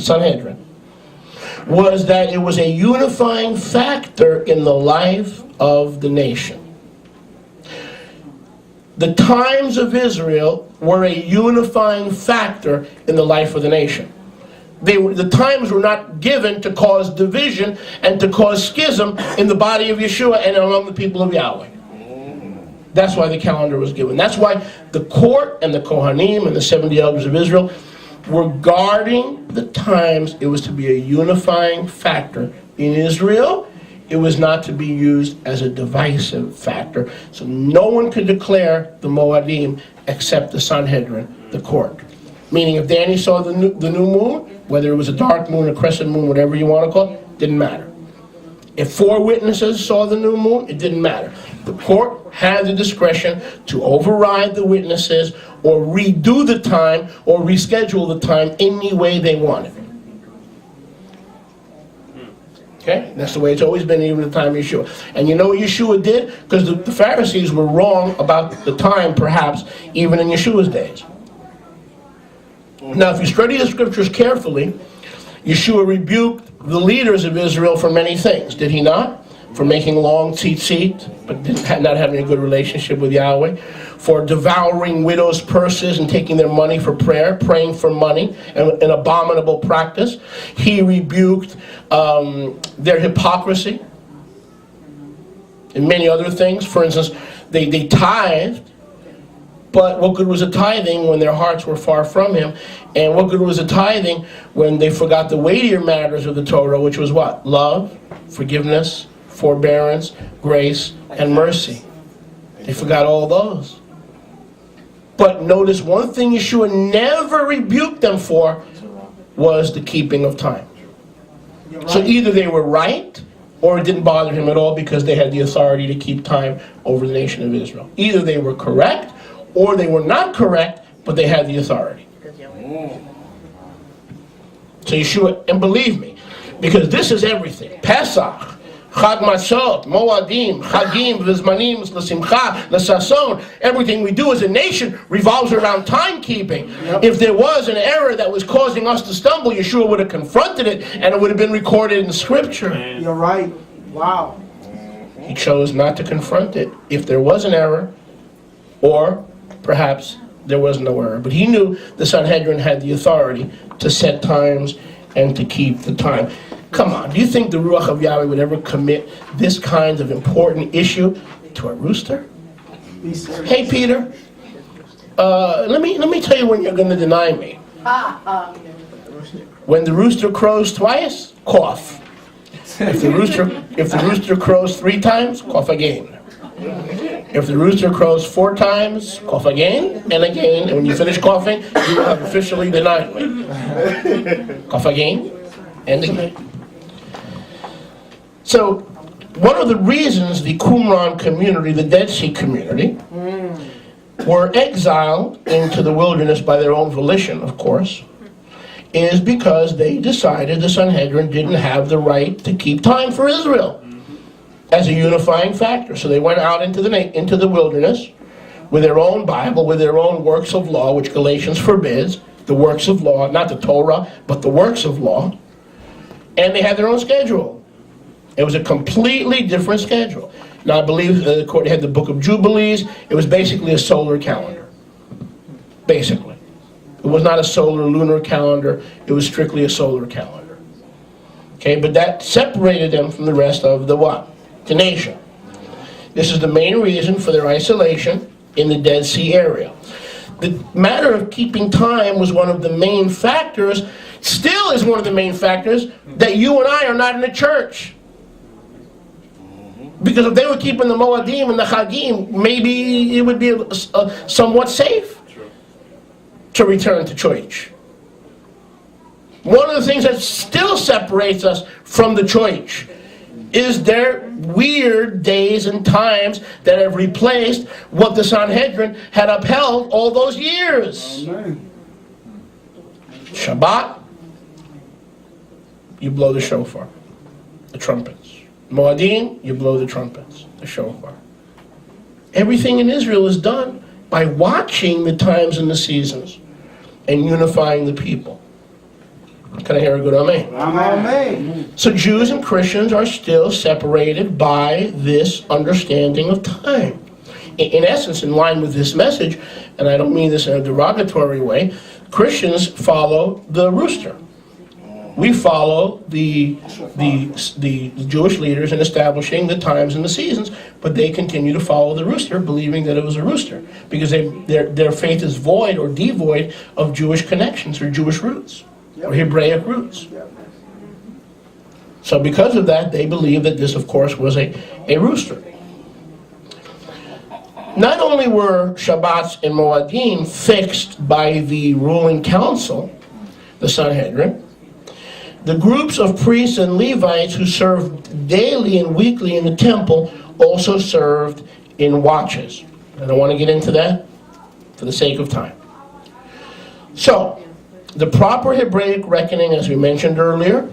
Sanhedrin, was that it was a unifying factor in the life of the nation. The times of Israel were a unifying factor in the life of the nation. The times were not given to cause division and to cause schism in the body of Yeshua and among the people of Yahweh. That's why the calendar was given. That's why the court and the Kohanim and the 70 elders of Israel were guarding the times. It was to be a unifying factor in Israel. It was not to be used as a divisive factor. So no one could declare the Moadim except the Sanhedrin, the court. Meaning if Danny saw the new moon, whether it was a dark moon, a crescent moon, whatever you want to call it, didn't matter. If 4 witnesses saw the new moon, it didn't matter. The court had the discretion to override the witnesses or redo the time or reschedule the time any way they wanted. Okay? That's the way it's always been, even the time of Yeshua. And you know what Yeshua did? Because the Pharisees were wrong about the time, perhaps, even in Yeshua's days. Now, if you study the scriptures carefully, Yeshua rebuked the leaders of Israel for many things, did he not? For making long tzitzit, but not having a good relationship with Yahweh. For devouring widows' purses and taking their money for prayer, praying for money, an abominable practice. He rebuked their hypocrisy and many other things. For instance, they tithed, but what good was a tithing when their hearts were far from him? And what good was a tithing when they forgot the weightier matters of the Torah, which was what? Love, forgiveness, forbearance, grace, and mercy. They forgot all those. But notice one thing Yeshua never rebuked them for was the keeping of time. So either they were right, or it didn't bother him at all because they had the authority to keep time over the nation of Israel. Either they were correct, or they were not correct, but they had the authority. So Yeshua, and believe me, because this is everything. Pesach, Chag Matzot, Moadim, Chagim, Vizmanim, L'Simcha, L'Sason. Everything we do as a nation revolves around timekeeping. Yep. If there was an error that was causing us to stumble, Yeshua would have confronted it, and it would have been recorded in Scripture. You're right. Wow. He chose not to confront it if there was an error, or perhaps there was no error. But he knew the Sanhedrin had the authority to set times and to keep the time. Come on, do you think the Ruach of Yahweh would ever commit this kind of important issue to a rooster? Hey, Peter, let me tell you when you're going to deny me. When the rooster crows twice, cough. If the rooster crows 3 times, cough again. If the rooster crows 4 times, cough again and again, and when you finish coughing, you will have officially denied me. Cough again and again. So, one of the reasons the Qumran community, the Dead Sea community, were exiled into the wilderness by their own volition, of course, is because they decided the Sanhedrin didn't have the right to keep time for Israel as a unifying factor. So they went out into the wilderness with their own Bible, with their own works of law, which Galatians forbids, the works of law, not the Torah, but the works of law, and they had their own schedule. It was a completely different schedule. Now, I believe the court had the Book of Jubilees. It was basically a solar calendar. Basically. It was not a solar lunar calendar. It was strictly a solar calendar. Okay, but that separated them from the rest of the what? The nation. This is the main reason for their isolation in the Dead Sea area. The matter of keeping time was one of the main factors, still is one of the main factors, that you and I are not in the church. Because if they were keeping the Moadim and the Chagim, maybe it would be somewhat safe to return to church. One of the things that still separates us from the church is their weird days and times that have replaced what the Sanhedrin had upheld all those years. Amen. Shabbat, you blow the shofar, the trumpets. Moadim, you blow the trumpets, the shofar. Everything in Israel is done by watching the times and the seasons and unifying the people. Can I hear a good amen? Amen. So Jews and Christians are still separated by this understanding of time. In essence, in line with this message, and I don't mean this in a derogatory way, Christians follow the rooster. We follow the Jewish leaders in establishing the times and the seasons, but they continue to follow the rooster, believing that it was a rooster, because their faith is void or devoid of Jewish connections or Jewish roots or Hebraic roots. So because of that, they believe that this, of course, was a rooster. Not only were Shabbats and Moadim fixed by the ruling council, the Sanhedrin, the groups of priests and Levites who served daily and weekly in the temple also served in watches. I don't want to get into that for the sake of time. So, the proper Hebraic reckoning, as we mentioned earlier,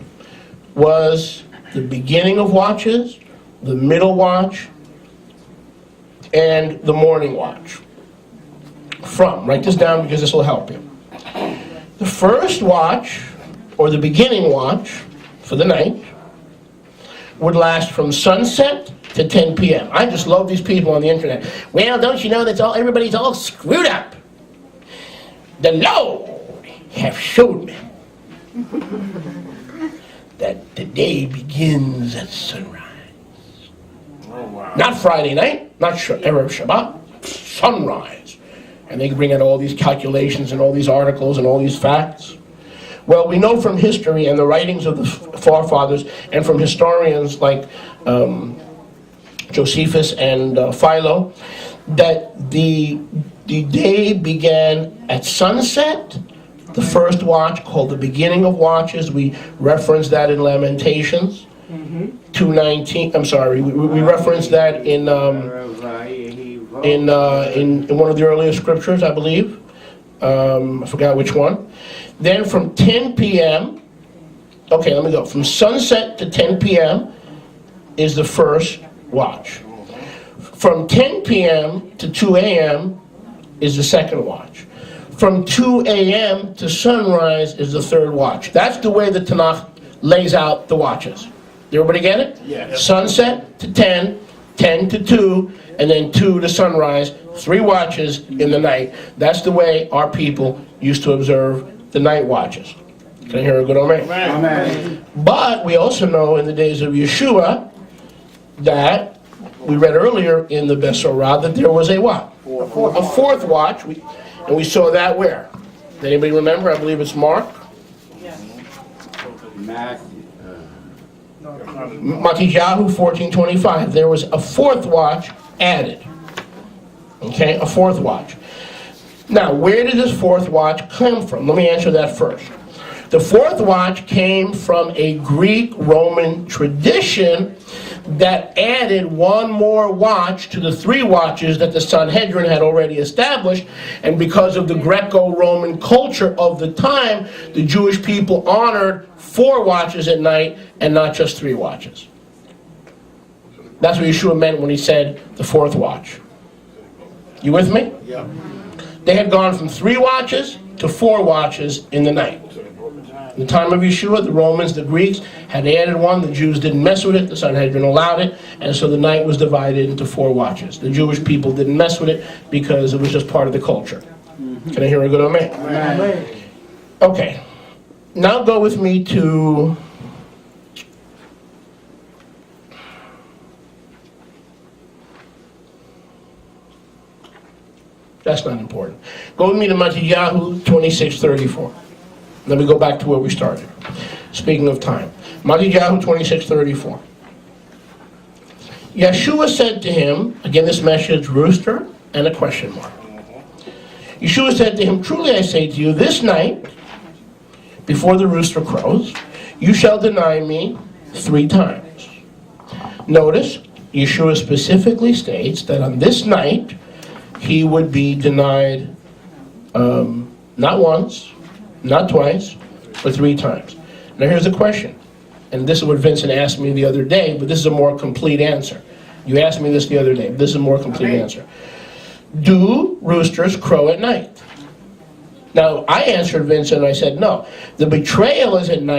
was the beginning of watches, the middle watch, and the morning watch. Write this down because this will help you. The first watch, or the beginning watch for the night, would last from sunset to 10 p.m. I just love these people on the internet. Well, don't you know that everybody's all screwed up? The Lord have showed me that the day begins at sunrise. Not Friday night, not Erev Shabbat, sunrise. And they bring out all these calculations and all these articles and all these facts. Well, we know from history and the writings of the forefathers and from historians like Josephus and Philo that the day began at sunset. The first watch, called the beginning of watches, we reference that in Lamentations 2:19. I'm sorry, we reference that in one of the earlier scriptures, I believe. I forgot which one. Then from 10 p.m. Okay, let me go. From sunset to 10 p.m. is the first watch. From 10 p.m. to 2 a.m. is the second watch. From 2 a.m. to sunrise is the third watch. That's the way the Tanakh lays out the watches. Everybody get it? Yeah. Sunset to 10, 10 to 2, and then 2 to sunrise. 3 watches in the night. That's the way our people used to observe the night watches. Can I hear a good amen? Amen. But we also know in the days of Yeshua that we read earlier in the Besorah that there was a what? A fourth watch. And we saw that where? Does anybody remember? I believe it's Mark. Mattiyahu 14:25. There was a fourth watch added. Okay, a fourth watch. Now, where did this fourth watch come from? Let me answer that first. The fourth watch came from a Greek-Roman tradition that added one more watch to the 3 watches that the Sanhedrin had already established. And because of the Greco-Roman culture of the time, the Jewish people honored 4 watches at night and not just 3 watches. That's what Yeshua meant when he said the fourth watch. You with me? Yeah. They had gone from 3 watches to 4 watches in the night. In the time of Yeshua, the Romans, the Greeks had added one. The Jews didn't mess with it. The Sanhedrin allowed it. And so the night was divided into 4 watches. The Jewish people didn't mess with it because it was just part of the culture. Can I hear a good amen? Amen. Okay. Now go with me to that's not important. Go with me to Mattiyahu 26:34. Let me go back to where we started. Speaking of time. Mattiyahu 26:34. Yeshua said to him, again this message, rooster, and a question mark. Yeshua said to him, truly I say to you, this night, before the rooster crows, you shall deny me 3 times. Notice, Yeshua specifically states that on this night, he would be denied not once, not twice, but 3 times. Now here's the question. And this is what Vincent asked me the other day, but this is a more complete answer. You asked me this the other day, but this is a more complete answer. Do roosters crow at night? Now, I answered Vincent, I said, no. The betrayal is at 9.